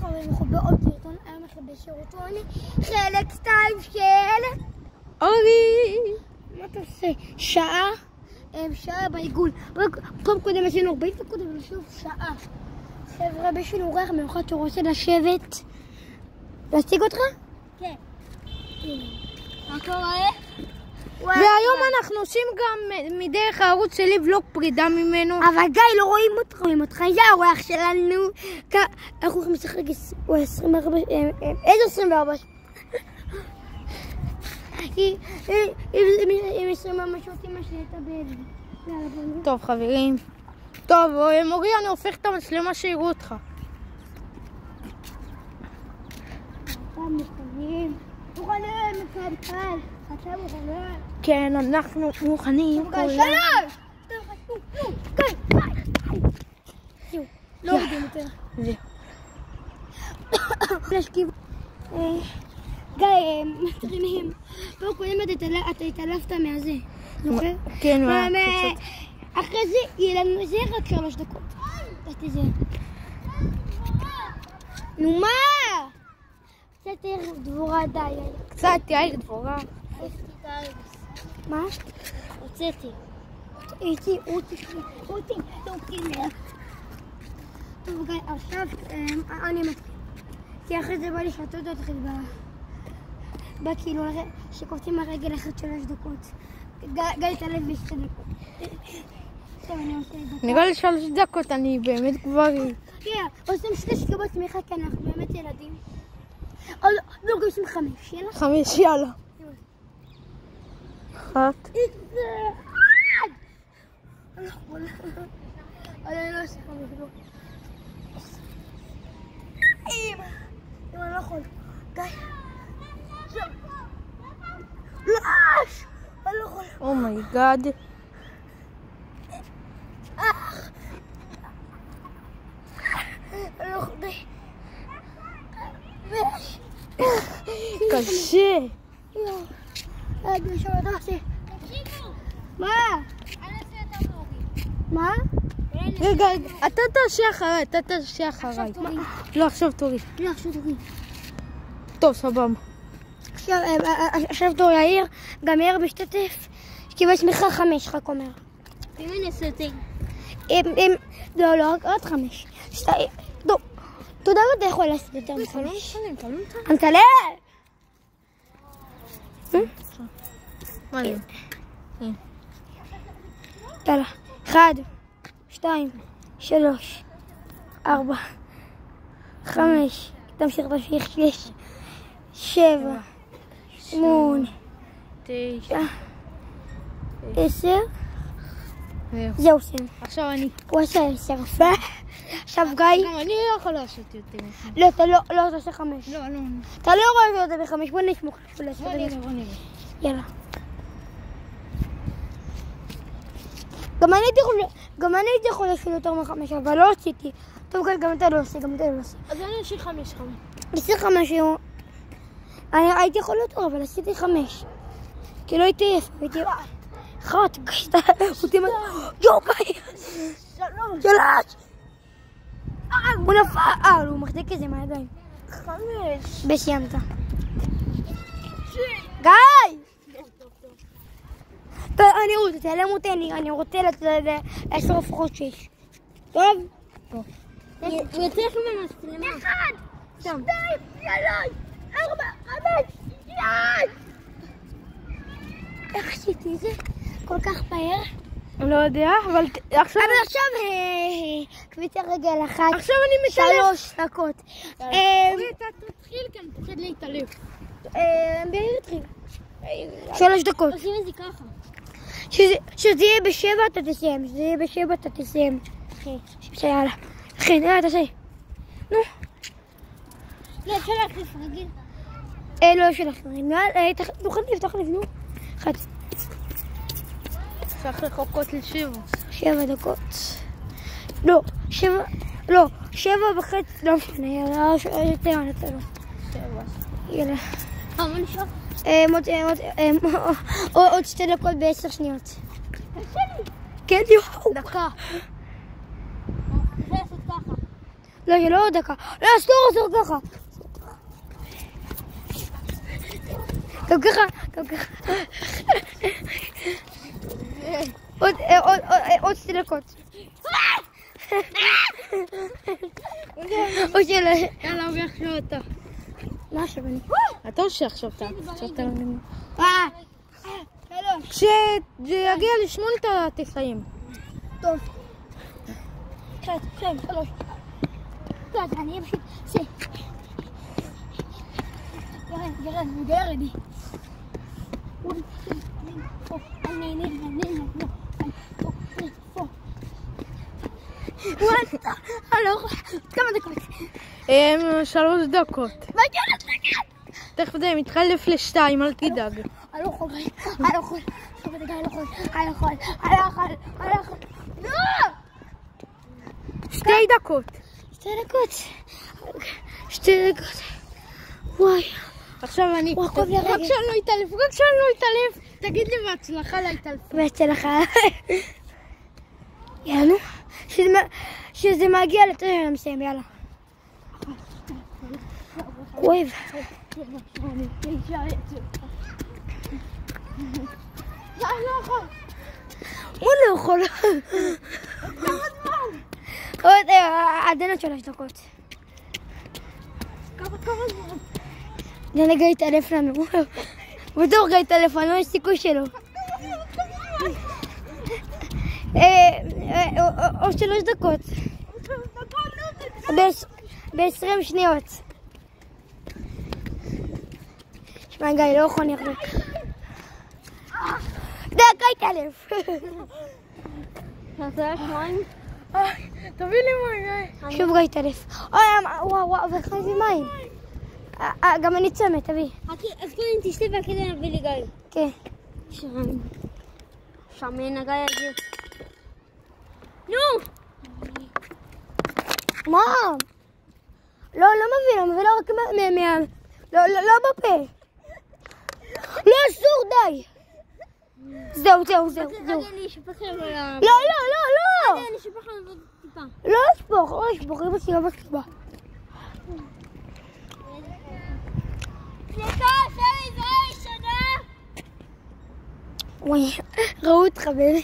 חברים, אנחנו בעוד סרטון, היום אנחנו בשירותון, חלק 2 של... אורי! מה אתה עושה? שעה בעיגול. פעם קודם עשינו 40 דקות, אבל שוב שעה. חבר'ה, בשביל אורח מיוחד שרוצה לשבת. להציג אותך? כן. מה קורה? והיום אנחנו עושים גם מדרך הערוץ שלי ולוג פרידה ממנו. אבל גיא, לא רואים אותך, זה האורח שלנו. אנחנו הולכים לשחק 24... איזה 24? עם 24 שעות אמא שלי הייתה באיזה. טוב חברים. טוב, מורי, אני הופך את המצלמה שיראו אותך. כן, אנחנו מוכנים. לא יודעים יותר. גיא, מטרינים. פה קודם אתה התעלפת מהזה. זוכר? כן, אחרי זה יהיה לנו זה רק 3 דקות. קצת זה. נו מה? קצת ערב דבורה די. קצת יאיר דבורה. מה? הוצאתי. איתי. טוב גיא, עכשיו אני מתחיל. כי אחרי זה בא לי שאתה לא תתחיל בכאילו שקופצים הרגל אחת 3 דקות. גיא תעלב ב2 דקות. טוב, אני עושה את זה. נראה לי 3 דקות, אני באמת כבר... כן, עושים 2 שכבות תמיכה כי אנחנו באמת ילדים. לא, גם עושים 5, יאללה? 5, יאללה. 1. אני לא עושה 5, לא. אמא, אני לא יכול. גיא. לא, אני לא יכול. אומייגאד. אני לא יכול. קשה. מה? מה? רגע, אתה תעשה אחריי. לא, עכשיו תורי. טוב, סבבה. עכשיו תור יאיר, גם יאיר משתתף. קיבל תמיכה 5, רק אומר. אם אני אעשה את זה. לא, רק 5. טוב, תודה רבה, אתה יכול לעשות יותר מ5. אתה תעלה! מה זה? יאללה, 1, 2, 3, 4, 5, תמשיך, 6, 7, 8, 9, 10, זהו סיים. עכשיו אני. הוא עשה 10, עכשיו גיא. גם אני לא יכול לעשות יותר. לא, אתה לא עושה 5. לא. אתה לא רואה את זה ב5, בוא נשמוך. בוא נראה. יאללה. גם אני הייתי יכול לעשות יותר מ5, אבל לא עשיתי. טוב, גם אתה לא עושה, אז אני אשאיר 5. עשיתי 5 יום. אני הייתי יכול יותר, אבל עשיתי 5. כי לא הייתי עף, הייתי... 1, יואו, גיא! 3! הוא נפל! הוא מחזיק את זה מהידיים. 5. בסיימת. גיא! תעלם אותי, אני רוצה לעשות לפחות 6. טוב? הוא יוצא לך מהמצלמה. 1, 2, 3, 4, 5, 6! איך עשיתי את זה? כל כך מהר? לא יודע, אבל עכשיו... אבל עכשיו קביצה רגל 1. עכשיו אני מתעלף. 3 דקות. אתה תתחיל כאן, תתחיל להתעלף. בייר התחיל. 3 דקות. עושים את זה ככה. שזה יהיה ב7 אתה תסיים. יאללה. אחי, תעשה. נו. לא, אפשר להחליף רגיל. לא אפשר להחליף. תחליף, נו. 1. צריך לחכות ל7. 7 דקות. לא, 7. לא, 7 וחצי. לא משנה, יאללה. יותר לא. 7. יאללה. מה נשאר? עוד 2 דקות ב10 שניות. כן, יואו. דקה. זה לעשות ככה. לא, זה לא עוד דקה. לא, אסור ככה. גם ככה. עוד 2 דקות. או שלא. יאללה, הוא יחשוב אותה. מה עכשיו אני? אתה או שעכשיו אתה? שלוש. כשזה יגיע ל8 אתה תסיים. טוב. 1, 2, 3. לא, אני פשוט... ירד. כמה דקות? 3 דקות. תכף זה מתחלף ל2, אל תדאג. אני לא יכול. לא! 2 דקות. 2 דקות. וואי. עכשיו אני... וואי, כואב לי הרגל. רק שאני לא אתעלף. תגיד לי בהצלחה להתעלפות. בהצלחה. יאללה, נו. שזה מגיע לתת למסיים, יאללה. כואב. הוא לא יכול. עוד עדיין 3 דקות. גיא יתעלף לנו. בטוח גיא יתעלף לנו, יש סיכוי שלו. עוד 3 דקות. ב20 שניות. שמע גיא, לא יכול להחזיק. דקה יתעלף. תביא לי מים. שוב גיא יתעלף. וואו, וחייב לי מים. גם אני צמת, תביא. אז קודם תשתה והכדי נביא לי גיא. כן. שמן הגיא הזה. נו! מה? לא מביא לו רק לא בפה. לא, אסור, די. זהו. אני אשפך לנו ל... לא. אני אשפך לנו טיפה. לא אשפוך, אמא שלי לא מסכימה. סליחה, שלי, זו ראשונה. וואי, ראו אותך באמת.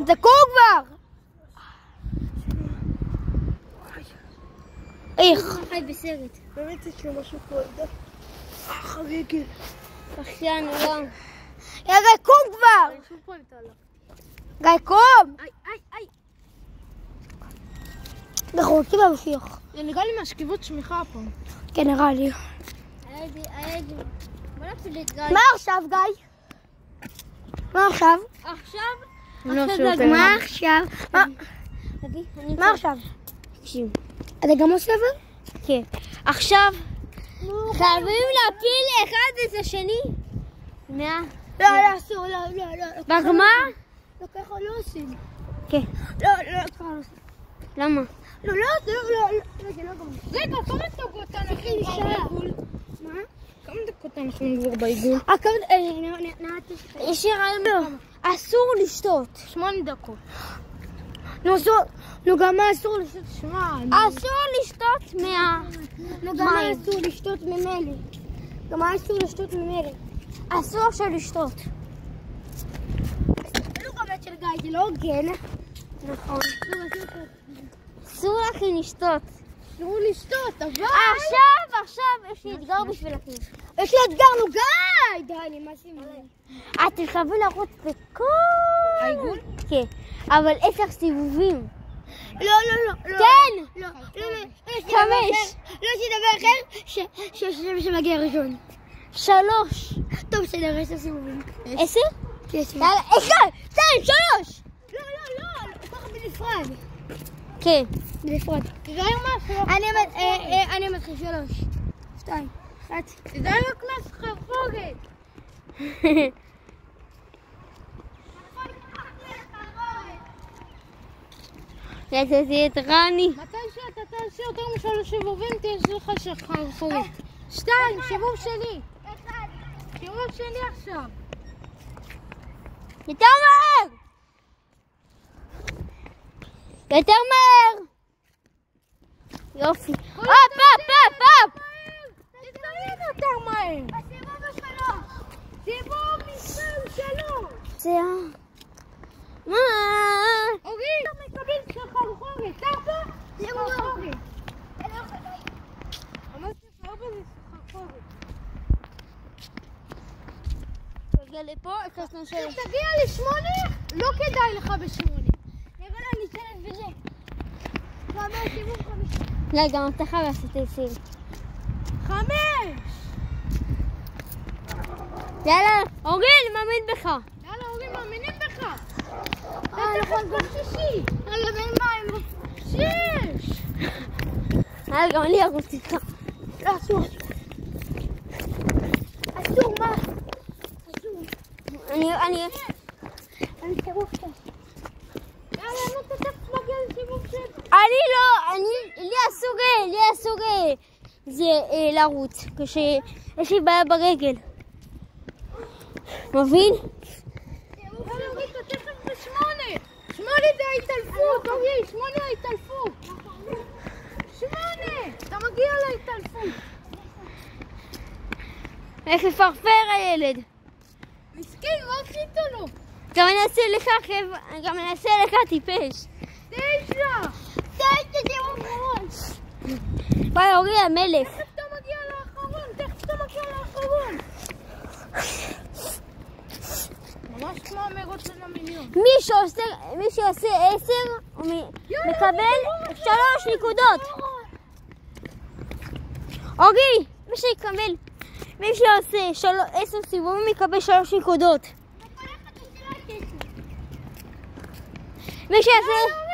תקעו כבר! איך? חי בסרט. באמת יש לו משהו פה. חריגי. עכשיו נורא. יא גיא, קום כבר! גיא, קום! איי. אנחנו רוצים להמשיך. זה נראה לי מהשכיבות שמיכה פה. כן, נראה לי. הייתי. בוא נפסיד את גיא. מה עכשיו, גיא? מה עכשיו? עכשיו? מה עכשיו? מה עכשיו? תקשיב. אתה גם עושה אבל? כן. עכשיו חייבים להפיל אחד את השני. לא, אסור, לא. בגמר? לא, ככה לא עושים. כן. לא, ככה לא עושים. למה? לא, זה לא גמר. רגע, כמה דקות אנחנו כבר בעיגול? מה? כמה דקות אנחנו כבר בעיגול? נעתי. יש לי רעיון. אסור לשתות. 8 דקות. נו, גם מה אסור לשתות? שמע, אסור לשתות נו, גם מה אסור לשתות ממני? גם מה אסור לשתות ממני? אסור עכשיו לשתות. לא גם את של גיא, זה לא הוגן. נכון. אסור לכם לשתות. אסור לשתות, אבל... עכשיו יש לי אתגר בשבילכם. יש לי אתגר, נו גיא! די, נמאס לי ממני. אתם חייבים לרוץ בכל... העיגול? כן, אבל 10 סיבובים. לא. כן! לא. 5. לא, יש לי דבר אחר שמגיע ראשון. 3. טוב, בסדר, 10 סיבובים. 10? כן, יאללה, 1, 2, 3! לא, ככה בנפרד. כן. בנפרד. תדעי משהו. אני מתחיל 3, 2, 1. תדעי רק מהסחרחורת. יצאתי את רני. מתי שאתה תעשה יותר מ3 סיבובים תהיה לך סחרחורת. 2, סיבוב שלי. 1. סיבוב שלי עכשיו. יותר מהר! יותר מהר! יופי. הופ, הופ, הופ, הופ! תתקרב יותר מהר. הסיבוב בשלו. סיבוב מספר 3. זה... מה? אורי, אתה מקבל סחרחורת. סבא? סחרחורת. אמרתי סבא זה סחרחורת. תגיע לפה, הקסנו שלי. תגיע ל8, לא כדאי לך ב8. נראה אני אצלת בזה. זה אומר סיבוב 5. לא, גם אתה חייב לעשות סיבוב. 5. יאללה, אורי, אני מאמין בך. יאללה, אורי, מאמינים בך. נכון, גם 6. רגע, בין מים. 6. יאללה, גם אני ארוץ איתך. לא, אסור. אסור, מה? אני... סיבוב 6. יאללה, נו, תכף מגיע לסיבוב 6. אני לא, לי אסור זה לרוץ, כשיש לי בעיה ברגל. מבין? יאללה, אורי, אתה תכף ב8. 8 זה ההתעלפות, אורי, 8 ההתעלפות. 8, אתה מגיע להתעלפות. איך לפרפר הילד. מסכים, מה עשית לו? גם אני אעשה לך, גם אני אעשה לך טיפש. 9. סיבוב אחרון. וואי, אורי המלך. תכף אתה מגיע לאחרון. ממש כמו המרוץ של המיליון. מי שעושה 10, הוא מקבל 3 נקודות. אורי, מי שעושה 10 סיבובים מקבל 3 נקודות. מי שיעשה...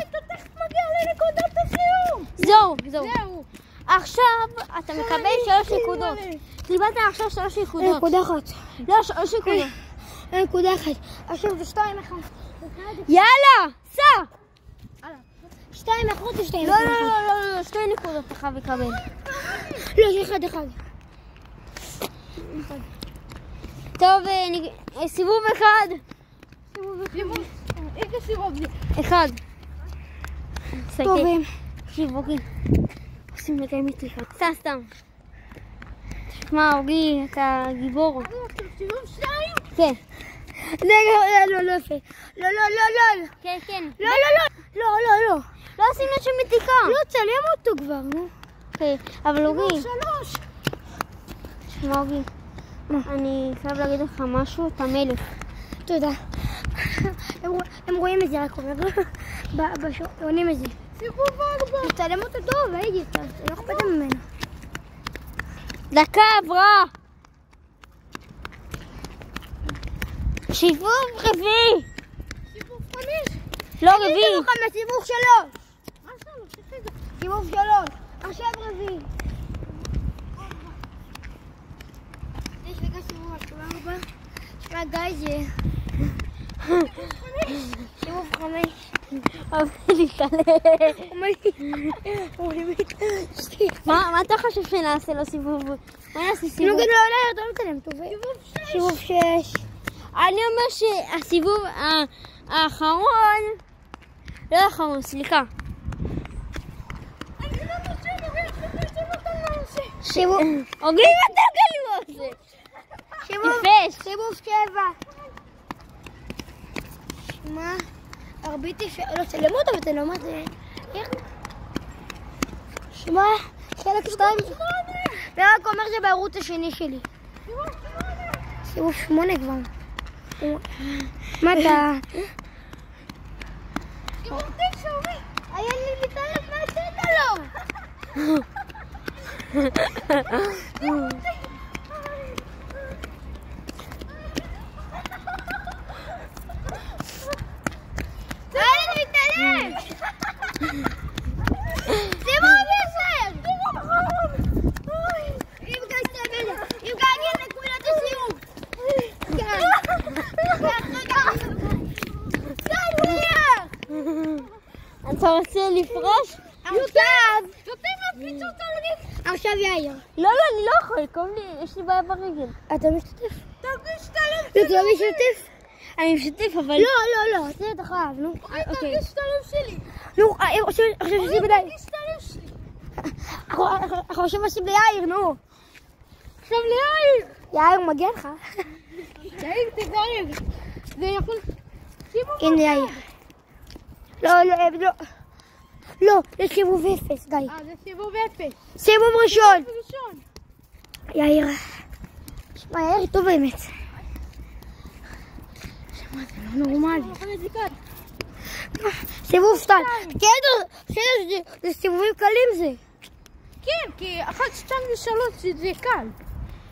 אתה תכף מגיע לנקודת הסיום. זהו. זהו. עכשיו אתה מקבל 3 נקודות. קיבלת עכשיו 3 נקודות. נקודה אחת. לא, 3 נקודות. נקודה אחת. עכשיו זה 2-1. יאללה, סע! 2-1 או 2-1? לא, 2 נקודות אתה חייב לקבל. לא, זה 1-1. טוב, סיבוב 1. איזה סיבוב זה? 1. טובים. תקשיב, אורי. עושים לקיים איתי ככה. סתם. תשמע, אורי, אתה גיבור. סיבוב 2? כן. לא יפה. לא. כן. לא. לא עשינו שום מתיקה. לא, צלם אותו כבר, נו. כן, אבל אורי, 3. תשמע, אורי. אני חייב להגיד לך משהו, אתה מלך. תודה. הם רואים את זה, רק אומר. עונים את זה. סיבוב 4. תצלם אותו טוב, הייתי, אתה לא אכפת ממנו. דקה עברה. סיבוב רביעי. סיבוב 5. לא רביעי. סיבוב 3. מה 3? סיבוב 3. עכשיו רביעי. יש לך סיבוב 4. שמע גיא זה... סיבוב 5. אבל להתעלה. מה אתה חושב שנעשה לו סיבוב? מה נעשה סיבוב? לא, אתה לא מצלם טוב. סיבוב 6. אני אומר שהסיבוב האחרון... לא האחרון, סליחה. סיבוב... אוגלי אתה גלו עושה. טיפש. סיבוב 7. מה? הרביתי ש... לא, צלם אותו ותלם מה זה... איך? שמע, חלק 2. זה רק אומר שבערוץ השני שלי. סיבוב 8 כבר. מה אתה... סיבוב 9, אורי. היה לי מתערב מה עשית לו? אתה רוצה לפרוש? עכשיו יאיר. לא, אני לא יכול, יש לי בעיה ברגל. אתה משתתף? תרגיש את הלב אתה לא משתתף? אני משתתף, אבל... לא, זה אתה חייב, נו. תרגיש את הלב שלי. נו, עכשיו יש לי בדי. תרגיש את הלב שלי. אנחנו עכשיו עושים ליאיר, נו. עכשיו ליאיר! יאיר מגיע לך. יאיר, תזהר. זה יכול... הנה יאיר. לא, לא, זה סיבוב 0, גיא. זה סיבוב 0. סיבוב ראשון. ראשון. יאיר. שמע, יאיר טוב באמת. שמע, זה לא נורמלי. סיבוב 2. בסדר, זה סיבובים קלים זה. כן, כי 1, 2 ו3 זה קל.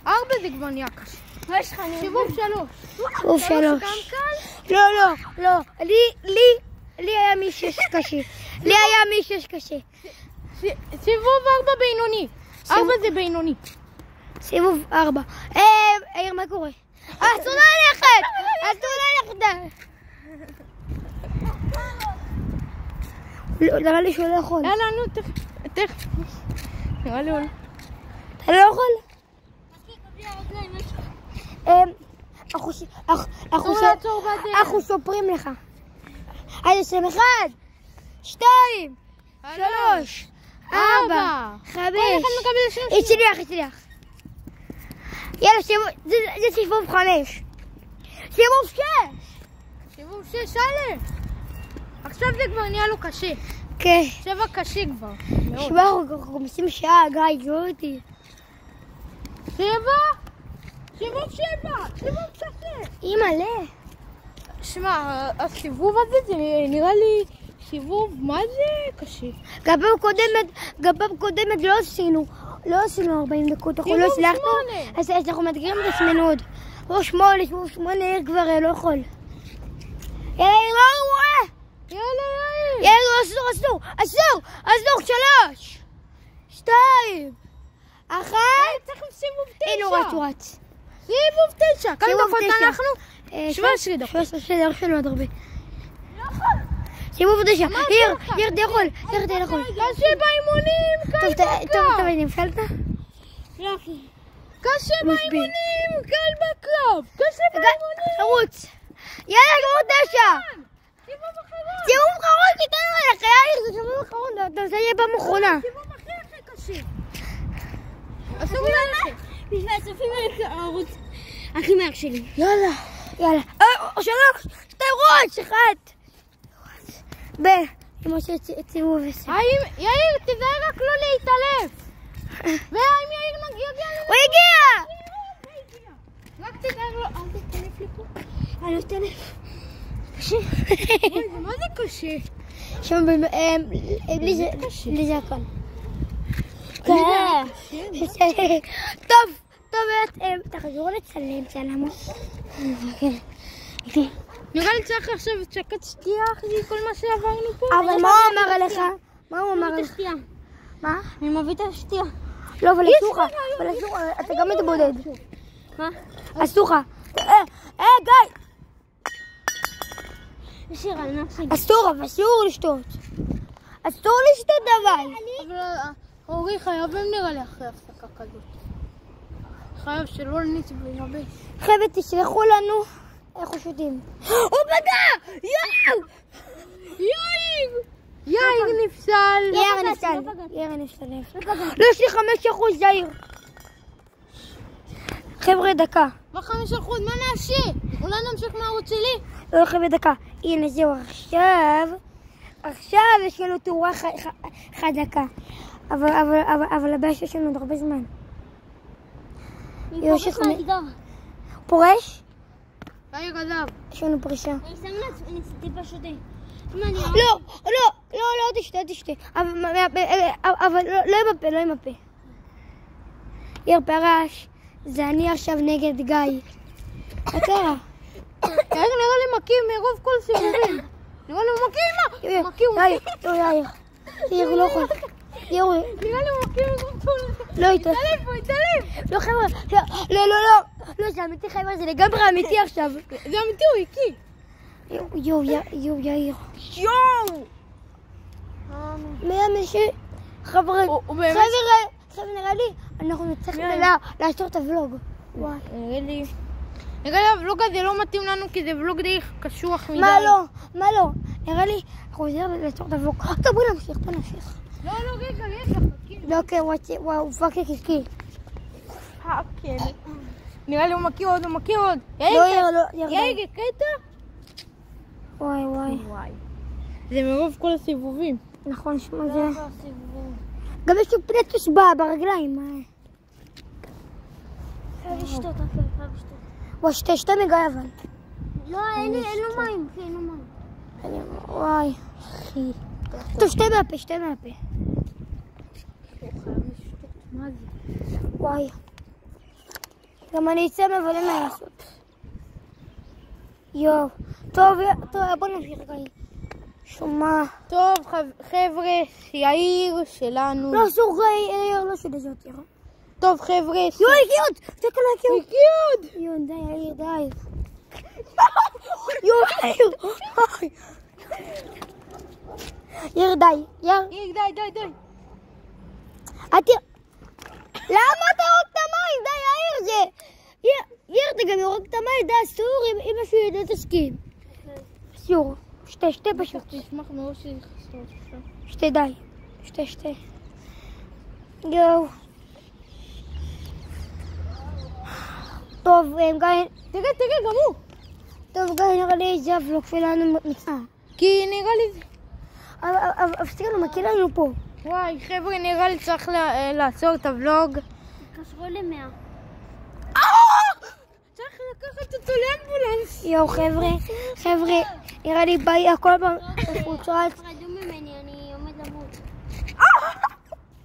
4 זה כבר נהיה קשה. סיבוב 3. סיבוב 3. גם קל? לא. לי היה מ6 קשה. סיבוב 4 בינוני. 4 זה בינוני. סיבוב 4. יאיר, מה קורה? אסור ללכת! נראה לי שהוא לא יכול. יאללה, נו, תכף. נראה לי עולה. אתה לא יכול? אנחנו סופרים לך. אז 1, 2, 3, 4, 5. הצליח. יאללה, זה סיבוב 5. סיבוב 6. סיבוב 6, א'. עכשיו זה כבר נהיה לו קשה. כן. 7 קשה כבר. שמע, אנחנו עושים שעה, גיא, תראו אותי. 7? סיבוב 7. סיבוב קשה. אימא'לה. שמע, הסיבוב הזה זה נראה לי סיבוב, מה זה קשה? גם פעם קודמת לא עשינו 40 דקות, אנחנו לא הצלחנו, אז אנחנו מדגירים את עצמנו עוד. סיבוב 8, כבר לא יכול. יאיר, לא רואה! יאללה, יאיר, אסור, 3, 2, 1. צריך סיבוב 9. הנה הוא רץ. סיבוב 9. כמה דקות אנחנו? 17 דקות. 17 דקות עוד הרבה. סיבוב 9. יאיר, אתה יכול. קשה באימונים, קל בקרב. טוב, נפלת? קשה באימונים, קל בקרב. רוץ. יאללה, סיבוב 9. סיבוב אחרון, תיתן לך, יאיר, זה סיבוב אחרון, אתה עושה לי פעם אחרונה. סיבוב הכי קשה. אסור ללכת. בשביל הסופים הערוץ הכי מהר שלי. יאללה. 3, 2, רוץ, 1. אם עושה את סיבוב 10. יאיר, תזהר רק לא להתעלף. והאם יאיר יגיע לנו? הוא הגיע! רק תזהר לא, אל תתעלף לי פה. אני לא אתעלף. קשה. מה זה קשה? לי זה הכל. טוב, תחזרו לצלם צלמות. נראה לי צריך עכשיו שקט שתייה אחרי כל מה שעברנו פה. אבל מה הוא אמר עליך? מה? אני מביא את השתייה. לא, אבל אסור לך. אתה גם מתבודד. מה? אסור לך. גיא! שירה, אני נפסיק. אסור לשתות. אסור לשתות אבל. אבל אורי חייבים נראה לי אחרי הפסקה כזאת. חייב שלא נצבע הרבה. חבר'ה, תשלחו לנו איך הוא שותים. הוא פגע! יאיר נפסל. יאיר נפסל. לא, יש לי 5%, יאיר. חבר'ה, דקה. מה 5%? מה נעשה? אולי נמשיך מהערוץ שלי? לא, חבר'ה, דקה. הנה, זהו, עכשיו יש לנו תאורה חדקה. אבל הבעיה שיש לנו עוד הרבה זמן. פורש? יאיר עזב. יש לנו פרישה. אני שם אני טיפה שותה. לא, תשתה. אבל לא עם הפה. יאיר פרש, זה אני עכשיו נגד גיא. מה קרה? יאיר נראה לי מקים מרוב כל סיבובים. נראה לי מקים. יאיר לא יכול. נראה לי מקים מרוב כל... לא, התעלף. לא, חבר'ה. לא, זה אמיתי, חבר'ה, זה לגמרי אמיתי עכשיו. זה אמיתי, הוא הקיא. יאיר. חבר'ה, נראה לי, אנחנו נצטרך לעשות את הוולוג. נראה לי הוולוג הזה לא מתאים לנו כי זה ולוג די קשוח מדי. מה לא? נראה לי, אנחנו נצטרך לעשות את הוולוג. טוב, בוא נמשיך. לא, רגע, חכים. לא, כן, הוא פאקי קיקי. כן. נראה לי הוא מכיר עוד, הוא מכיר עוד. לא, יאיר, קטע? וואי. וואי. זה מרוב כל הסיבובים. נכון, שמע זה... גם יש לו פלטוס ברגליים. חייב לשתות, חייב לשתות. וואי, שתה מגע אבל. לא, אין לו מים, אין לו מים. וואי, אחי. טוב, שתה מהפה. מה זה? וואי. גם אני אצא אבל אין מה לעשות. יואו. טוב, בוא נמשיך רגע. שומע. טוב, חבר'ה, יאיר שלנו. לא, אסור יאיר, לא שדה זאת יאיר. טוב, חבר'ה. יואי, הגיע עוד! תקלה, הגיע עוד! הגיע עוד! יואי, די, יאיר, די. יואי, יאיר, די. יאיר, די. למה אתה יורק את המים? די, יאיר, זה... יאיר, אתה גם יורק את המים, די, אסור, אם משהו ידע תסכים. אסור. שתה פשוט. תשמח מאוד שתשתה. שתה, די. שתה. יואו. טוב, גיא... תראה, גם הוא. טוב, גיא, נראה לי זה הוולוג שלנו מצא. כי נראה לי... אבל סתכלנו, מכיר לנו פה. וואי, חבר'ה, נראה לי צריך לעצור את הוולוג. קשרו ל100. צריך לקחת אותו לאמבולנס. יואו, חבר'ה, נראה לי ביי, הכל פעם מפוצץ. תפרדו ממני, אני עומד למות.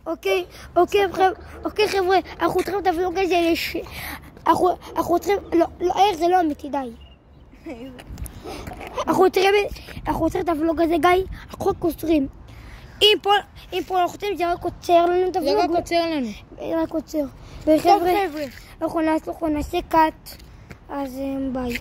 אוקיי, חבר'ה, אנחנו צריכים את הוולוג הזה אנחנו צריכים... לא, זה לא אמיתי, די. אנחנו צריכים את הוולוג הזה, גיא, אנחנו רק קוצרים. אם פה אנחנו רוצים, זה רק קוצר לנו את הוולוג. זה רק קוצר לנו. רק קוצר. טוב, וחבר'ה, חבר'ה. אנחנו נעשה קאט, אז ביי.